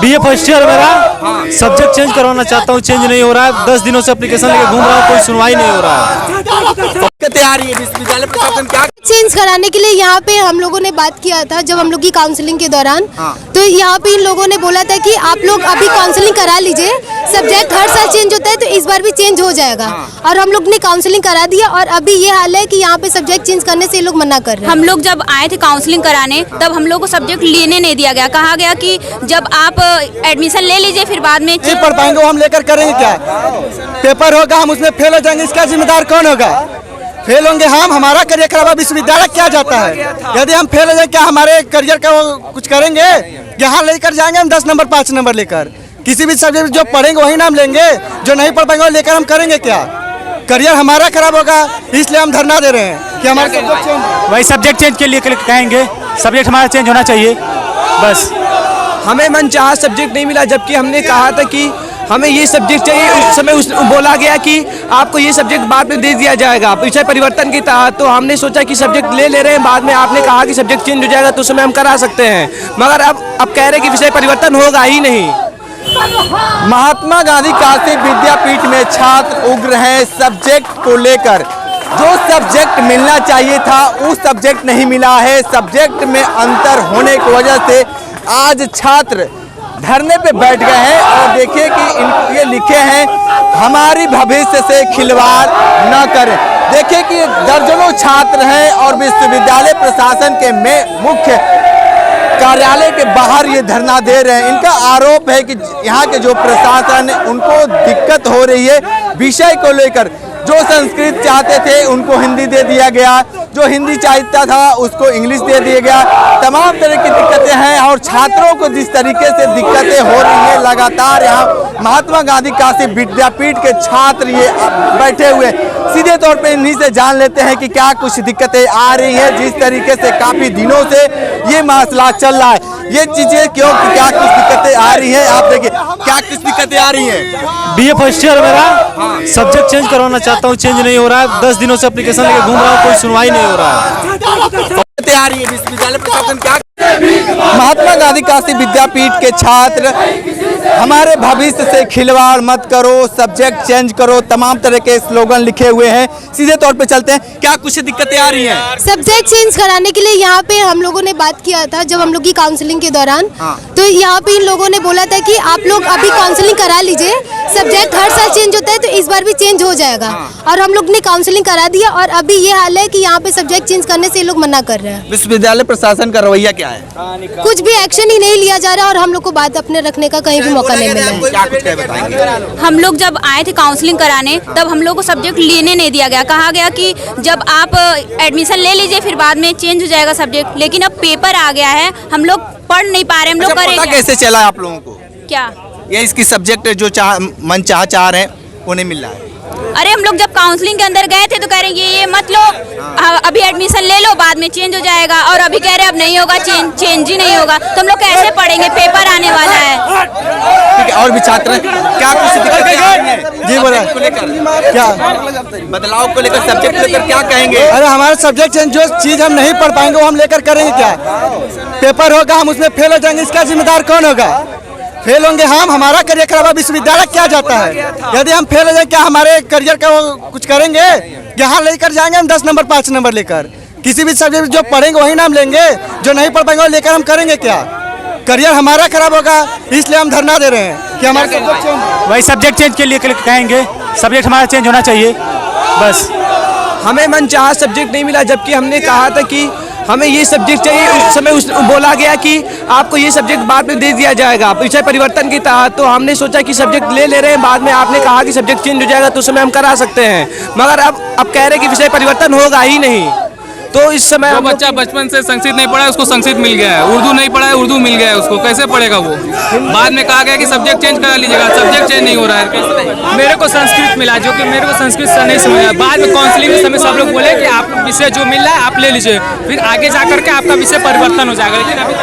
BA first year मेरा subject change करवाना चाहता हूँ, चेंज नहीं हो रहा है। 10 दिनों से एप्लीकेशन लेके घूम रहा हूँ, कोई सुनवाई नहीं हो रहा है। तैयारी है विश्वविद्यालय प्रशासन क्या चेंज कराने के लिए यहाँ पे हम लोगों ने बात किया था जब हम लोग की काउंसलिंग के दौरान। तो यहाँ पे इन लोगों ने बोला था कि आप लोग अभी काउंसलिंग करा लीजिए, सब्जेक्ट हर साल चेंज होता है तो इस बार भी चेंज हो जाएगा। और हम लोग ने काउंसलिंग करा दिया और अभी ये हाल है कि यहाँ पे सब्जेक्ट चेंज करने से ये लोग मना कर रहे हैं। हम लोग जब आए थे काउंसलिंग कराने तब हम लोग को सब्जेक्ट लेने नहीं दिया गया, कहा गया कि जब आप एडमिशन ले लीजिए फिर बाद में नहीं पढ़ पाएंगे वो हम लेकर करेंगे क्या? पेपर होगा हम उसमें फेल हो जाएंगे, इसका जिम्मेदार कौन होगा? फेल होंगे हम, हमारा करियर खराब। विश्वविद्यालय क्या जाता है? यदि हम फेल हो जाए क्या हमारे करियर का वो कुछ करेंगे? यहाँ लेकर जाएंगे हम 10 नंबर 5 नंबर लेकर, किसी भी सब्जेक्ट जो पढ़ेंगे वही नाम लेंगे, जो नहीं पढ़ पाएंगे वो लेकर हम करेंगे क्या? करियर हमारा खराब होगा, इसलिए हम धरना दे रहे हैं कि हमारे सब्जेक्ट चेंज। वही सब्जेक्ट चेंज के लिए कहेंगे, सब्जेक्ट हमारा चेंज होना चाहिए बस। हमें मनचाहा सब्जेक्ट नहीं मिला, जबकि हमने कहा था कि हमें ये सब्जेक्ट चाहिए। उस समय बोला गया कि आपको ये सब्जेक्ट बाद में दे दिया जाएगा विषय परिवर्तन की तहत। तो हमने सोचा कि सब्जेक्ट ले रहे हैं, बाद में आपने कहा कि सब्जेक्ट चेंज हो जाएगा तो उस समय हम करा सकते हैं, मगर अब कह रहे हैं कि विषय परिवर्तन होगा ही नहीं। महात्मा गांधी काशी विद्यापीठ में छात्र उग्र हैं सब्जेक्ट को लेकर। जो सब्जेक्ट मिलना चाहिए था उस सब्जेक्ट नहीं मिला है। सब्जेक्ट में अंतर होने की वजह से आज छात्र धरने पे बैठ गए हैं। और देखिए कि ये लिखे हैं, हमारी भविष्य से खिलवाड़ न करें। देखिए कि दर्जनों छात्र हैं और विश्वविद्यालय प्रशासन के मुख्य कार्यालय के बाहर ये धरना दे रहे हैं। इनका आरोप है कि यहाँ के जो प्रशासन है उनको दिक्कत हो रही है विषय को लेकर। जो संस्कृत चाहते थे उनको हिंदी दे दिया गया, जो हिंदी चाहता था उसको इंग्लिश दे दिया गया। तमाम तरह की दिक्कतें हैं और छात्रों को जिस तरीके से दिक्कतें हो रही हैं, लगातार यहाँ महात्मा गांधी काशी विद्यापीठ के छात्र ये बैठे हुए, सीधे तौर पे इन्हीं से जान लेते हैं कि क्या कुछ दिक्कतें आ रही हैं। जिस तरीके से काफ़ी दिनों से ये मसला चल रहा है, ये चीज़ें क्यों, क्या कुछ दिक्कतें आ रही हैं, आप देखिए क्या कुछ दिक्कतें आ रही हैं। बीए फर्स्ट ईयर मेरा सब्जेक्ट चेंज करवाना चाहता हूँ, चेंज नहीं हो रहा है। 10 दिनों से एप्लीकेशन लेके घूम रहा हूँ, कोई सुनवाई नहीं हो रहा है। तैयारी है विश्वविद्यालय प्रशासन क्या? महात्मा गांधी काशी विद्यापीठ के छात्र, हमारे भविष्य से खिलवाड़ मत करो, सब्जेक्ट चेंज करो, तमाम तरह के स्लोगन लिखे हुए हैं। सीधे तौर पे चलते हैं, क्या कुछ दिक्कतें आ रही हैं? सब्जेक्ट चेंज कराने के लिए यहाँ पे हम लोगों ने बात किया था जब हम लोग की काउंसलिंग के दौरान। तो यहाँ पे इन लोगों ने बोला था कि आप लोग अभी काउंसलिंग करा लीजिए, सब्जेक्ट हर साल चेंज होता है तो इस बार भी चेंज हो जाएगा। और हम लोग ने काउंसलिंग करा दिया और अभी ये हाल है कि यहाँ पे सब्जेक्ट चेंज करने से ये लोग मना कर रहे हैं। विश्वविद्यालय प्रशासन का रवैया क्या है? कुछ भी एक्शन ही नहीं लिया जा रहा और हम लोग को बात अपने रखने का कहीं भी मौका नहीं मिला है। हम लोग जब आए थे काउंसलिंग कराने तब हम लोग को सब्जेक्ट लेने नहीं दिया गया, कहा गया कि जब आप एडमिशन ले लीजिए फिर बाद में चेंज हो जाएगा सब्जेक्ट। लेकिन अब पेपर आ गया है, हम लोग पढ़ नहीं पा रहे, हम लोग करेंगे कैसे चला आप लोगों को? क्या ये इसकी सब्जेक्ट जो मन चाह रहे हैं वो नहीं मिल रहा है? अरे हम लोग जब काउंसलिंग के अंदर गए थे तो कह रहे हैं ये मत लो, अभी एडमिशन ले लो बाद में चेंज हो जाएगा। और अभी कह रहे हैं अब नहीं होगा, चेंज ही नहीं होगा। तो हम लोग कैसे पढ़ेंगे, पेपर आने वाला है। ठीक है, और भी छात्र क्या कुछ दिक्कतें आ रही हैं? जी बोला को लेकर क्या बदलाव को लेकर, सब्जेक्ट लेकर क्या कहेंगे? अरे हमारा सब्जेक्ट चेंज, जो चीज हम नहीं पढ़ पाएंगे वो हम लेकर करेंगे क्या? पेपर होगा हम उसमें फेल हो जाएंगे, इसका जिम्मेदार कौन होगा? फेल होंगे हम, हमारा करियर खराब। विश्वविद्यालय क्या जाता है? यदि हम फेल हो जाए क्या हमारे करियर का वो कुछ करेंगे? यहाँ लेकर जाएंगे हम 10 नंबर 5 नंबर लेकर, किसी भी सब्जेक्ट जो पढ़ेंगे वही नाम लेंगे, जो नहीं पढ़ पाएंगे वो लेकर हम करेंगे क्या? करियर हमारा खराब होगा, इसलिए हम धरना दे रहे हैं कि हमारे सब्जेक्ट चेंज। वही सब्जेक्ट चेंज के लिए कहेंगे, सब्जेक्ट हमारा चेंज होना चाहिए बस। हमें मनचाहा सब्जेक्ट नहीं मिला, जबकि हमने कहा था कि हमें ये सब्जेक्ट चाहिए। उस समय बोला गया कि आपको ये सब्जेक्ट बाद में दे दिया जाएगा विषय परिवर्तन की तहत। तो हमने सोचा कि सब्जेक्ट ले रहे हैं, बाद में आपने कहा कि सब्जेक्ट चेंज हो जाएगा तो उस समय हम करा सकते हैं, मगर अब कह रहे हैं कि विषय परिवर्तन होगा ही नहीं। तो इस समय जो बच्चा बचपन से संस्कृत नहीं पढ़ा है उसको संस्कृत मिल गया है, उर्दू नहीं पढ़ा है उर्दू मिल गया है, उसको कैसे पढ़ेगा वो? बाद में कहा गया कि सब्जेक्ट चेंज करा लीजिएगा, सब्जेक्ट चेंज नहीं हो रहा है। मेरे को संस्कृत मिला, जो कि मेरे को संस्कृत से नहीं समझ आया। बाद में काउंसलिंग के समय सब लोग बोले कि आप विषय जो मिल रहा है आप ले लीजिए, फिर आगे जाकर के आपका विषय परिवर्तन हो जाएगा। लेकिन अभी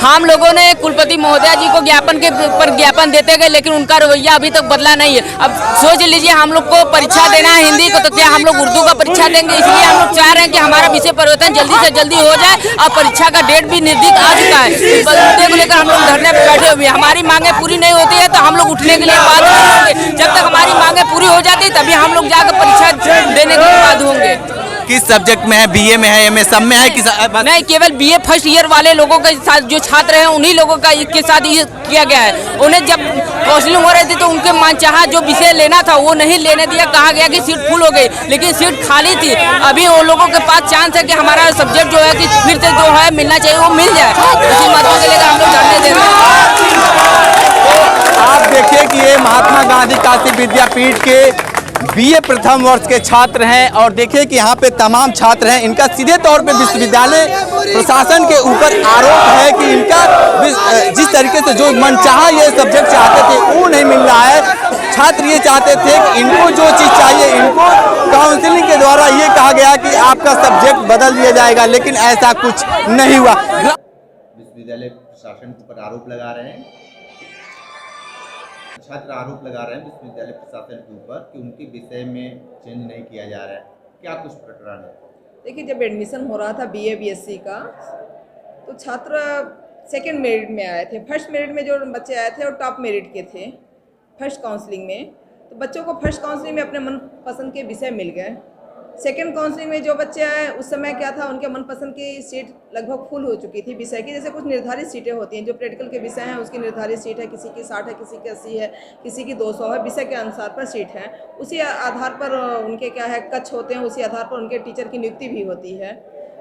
हम लोगों ने कुलपति महोदया जी को ज्ञापन के ऊपर ज्ञापन देते गए, लेकिन उनका रवैया अभी तक बदला नहीं है। अब सोच लीजिए, हम लोग को परीक्षा देना है हिंदी को, तो क्या हम लोग उर्दू का परीक्षा देंगे? इसलिए हम लोग चाह रहे हैं कि हमारा विषय परिवर्तन जल्दी से जल्दी हो जाए और परीक्षा का डेट भी निर्धारित आ चुका है। इस मुद्दे को लेकर हम लोग धरने पर हमारी मांगे पूरी नहीं होती है तो हम लोग उठने के लिए बाध्य नहीं होंगे। जब तक हमारी मांगे पूरी हो जाती तभी हम लोग जाकर परीक्षा देने के लिए बाध्य होंगे। किस सब्जेक्ट में है, बीए में है, एमए सब में है कि नहीं, केवल बीए फर्स्ट ईयर वाले लोगों के साथ जो छात्र हैं उन्हीं लोगों का इसके साथ ये किया गया है। उन्हें जब काउंसलिंग हो रही थी तो उनके मनचाहा जो विषय लेना था वो नहीं लेने दिया, कहा गया कि सीट फुल हो गई, लेकिन सीट खाली थी। अभी उन लोगों के पास चांस है कि हमारा सब्जेक्ट जो है कि फिर से जो है मिलना चाहिए वो मिल जाए। इसी मदद के लिए हम लोग धरने दे रहे हैं। आप देखिए कि ये महात्मा गांधी काशी विद्यापीठ के बीए प्रथम वर्ष के छात्र हैं और देखिए कि यहाँ पे तमाम छात्र हैं। इनका सीधे तौर पे विश्वविद्यालय प्रशासन के ऊपर आरोप है कि इनका जिस तरीके से जो मनचाहा ये सब्जेक्ट चाहते थे वो नहीं मिल रहा है। छात्र ये चाहते थे कि इनको जो चीज़ चाहिए इनको काउंसलिंग के द्वारा ये कहा गया कि आपका सब्जेक्ट बदल दिया जाएगा, लेकिन ऐसा कुछ नहीं हुआ। विश्वविद्यालय प्रशासन के ऊपर आरोप लगा रहे हैं, छात्र आरोप लगा रहे हैं विश्वविद्यालय प्रशासन के ऊपर कि उनके विषय में चेंज नहीं किया जा रहा है। क्या कुछ प्रकरण है? देखिए, जब एडमिशन हो रहा था बीए बीएससी का तो छात्र सेकंड मेरिट में आए थे। फर्स्ट मेरिट में जो बच्चे आए थे वो टॉप मेरिट के थे फर्स्ट काउंसलिंग में। तो बच्चों को फर्स्ट काउंसलिंग में अपने मनपसंद के विषय मिल गए। सेकंड काउंसलिंग में जो बच्चे आए उस समय क्या था, उनके मनपसंद की सीट लगभग फुल हो चुकी थी विषय की। जैसे कुछ निर्धारित सीटें होती हैं, जो प्रैक्टिकल के विषय हैं उसकी निर्धारित सीट है, किसी की 60 है, किसी की 80 है, किसी की 200 है, विषय के अनुसार पर सीट है। उसी आधार पर उनके क्या है कच होते हैं, उसी आधार पर उनके टीचर की नियुक्ति भी होती है।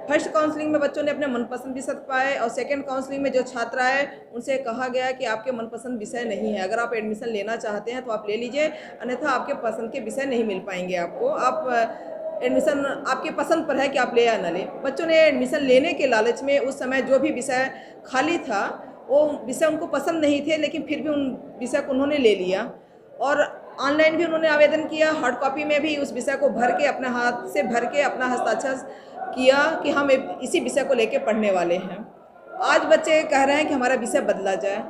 फर्स्ट काउंसलिंग में बच्चों ने अपने मनपसंद विषय पाए और सेकंड काउंसलिंग में जो छात्र आए उनसे कहा गया कि आपके मनपसंद विषय नहीं है, अगर आप एडमिशन लेना चाहते हैं तो आप ले लीजिए, अन्यथा आपके पसंद के विषय नहीं मिल पाएंगे आपको। आप एडमिशन आपके पसंद पर है कि आप ले या ना ले। बच्चों ने एडमिशन लेने के लालच में उस समय जो भी विषय खाली था वो विषय उनको पसंद नहीं थे, लेकिन फिर भी उन विषय को उन्होंने ले लिया और ऑनलाइन भी उन्होंने आवेदन किया। हार्ड कॉपी में भी उस विषय को भर के अपने हाथ से भर के अपना हस्ताक्षर किया कि हम इसी विषय को लेके पढ़ने वाले हैं। आज बच्चे कह रहे हैं कि हमारा विषय बदला जाए,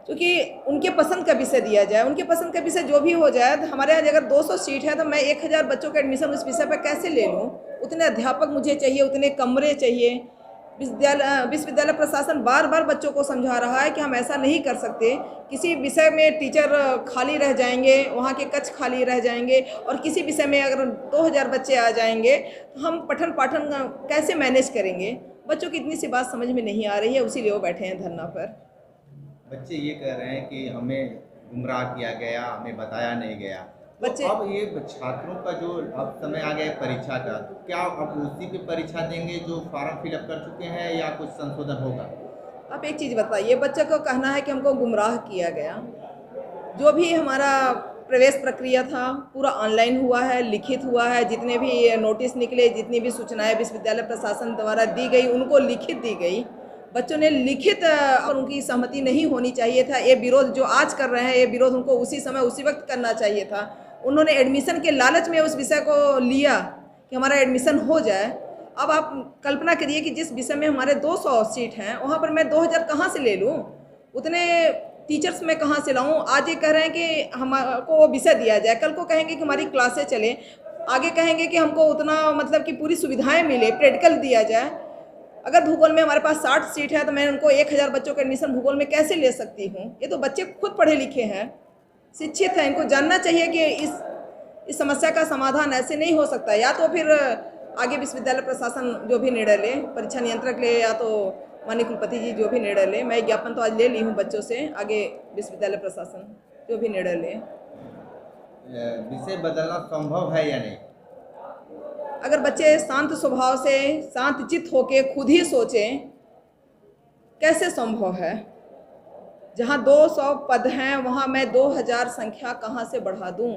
क्योंकि उनके पसंद का विषय दिया जाए। उनके पसंद का विषय जो भी हो जाए, तो हमारे यहाँ अगर 200 सीट है तो मैं 1000 बच्चों का एडमिशन उस विषय पर कैसे ले लूँ? उतने अध्यापक मुझे चाहिए, उतने कमरे चाहिए। विश्वविद्यालय प्रशासन बार बार बच्चों को समझा रहा है कि हम ऐसा नहीं कर सकते। किसी विषय में टीचर खाली रह जाएंगे, वहाँ के कक्ष खाली रह जाएंगे और किसी विषय में अगर 2000 बच्चे आ जाएंगे तो हम पठन पाठन कैसे मैनेज करेंगे? बच्चों की इतनी सी बात समझ में नहीं आ रही है, उसी लिए वो बैठे हैं धरना पर। बच्चे ये कह रहे हैं कि हमें गुमराह किया गया, हमें बताया नहीं गया। बच्चे तो अब ये छात्रों का जो अब समय आ गया परीक्षा का, तो क्या अब उसी पे परीक्षा देंगे जो फॉर्म फिलअप कर चुके हैं या कुछ संशोधन होगा? आप एक चीज़ बताइए, बच्चे को कहना है कि हमको गुमराह किया गया। जो भी हमारा प्रवेश प्रक्रिया था पूरा ऑनलाइन हुआ है, लिखित हुआ है। जितने भी नोटिस निकले, जितनी भी सूचनाएं विश्वविद्यालय प्रशासन द्वारा दी गई उनको लिखित दी गई। बच्चों ने लिखित और उनकी सहमति नहीं होनी चाहिए था। ये विरोध जो आज कर रहे हैं, ये विरोध उनको उसी समय उसी वक्त करना चाहिए था। उन्होंने एडमिशन के लालच में उस विषय को लिया कि हमारा एडमिशन हो जाए। अब आप कल्पना करिए कि जिस विषय में हमारे 200 सीट हैं वहाँ पर मैं 2000 कहाँ से ले लूँ? उतने टीचर्स मैं कहाँ से लाऊँ? आज ये कह रहे हैं कि हमको वो विषय दिया जाए, कल को कहेंगे कि हमारी क्लासें चलें, आगे कहेंगे कि हमको उतना मतलब कि पूरी सुविधाएँ मिले, प्रैक्टिकल दिया जाए। अगर भूगोल में हमारे पास 60 सीट है तो मैं उनको 1000 बच्चों का एडमिशन भूगोल में कैसे ले सकती हूँ? ये तो बच्चे खुद पढ़े लिखे हैं, शिक्षित हैं, इनको जानना चाहिए कि इस समस्या का समाधान ऐसे नहीं हो सकता। या तो फिर आगे विश्वविद्यालय प्रशासन जो भी निर्णय ले, परीक्षा नियंत्रक ले, या तो माननीय कुलपति जी जो भी निर्णय ले। मैं ज्ञापन तो आज ले ली हूँ बच्चों से, आगे विश्वविद्यालय प्रशासन जो भी निर्णय ले। विषय बदलना संभव है या नहीं? अगर बच्चे शांत स्वभाव से शांत चित्त होके खुद ही सोचें, कैसे संभव है? जहाँ 200 पद हैं वहाँ मैं 2000 संख्या कहाँ से बढ़ा दूँ?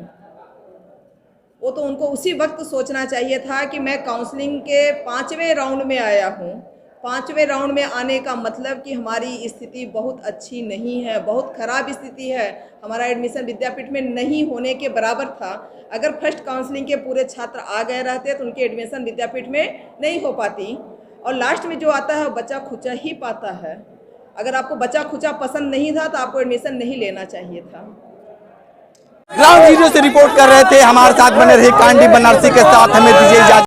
वो तो उनको उसी वक्त सोचना चाहिए था कि मैं काउंसलिंग के 5वें राउंड में आया हूँ। 5वें राउंड में आने का मतलब कि हमारी स्थिति बहुत अच्छी नहीं है, बहुत ख़राब स्थिति है। हमारा एडमिशन विद्यापीठ में नहीं होने के बराबर था। अगर फर्स्ट काउंसलिंग के पूरे छात्र आ गए रहते तो उनकी एडमिशन विद्यापीठ में नहीं हो पाती। और लास्ट में जो आता है वो बच्चा खुचा ही पाता है। अगर आपको बच्चा खुचा पसंद नहीं था तो आपको एडमिशन नहीं लेना चाहिए था। ग्राउंड जीरो से रिपोर्ट कर रहे थे, हमारे साथ बने रहे कांडी बनारसी के साथ। हमें दीजिए इजाजत।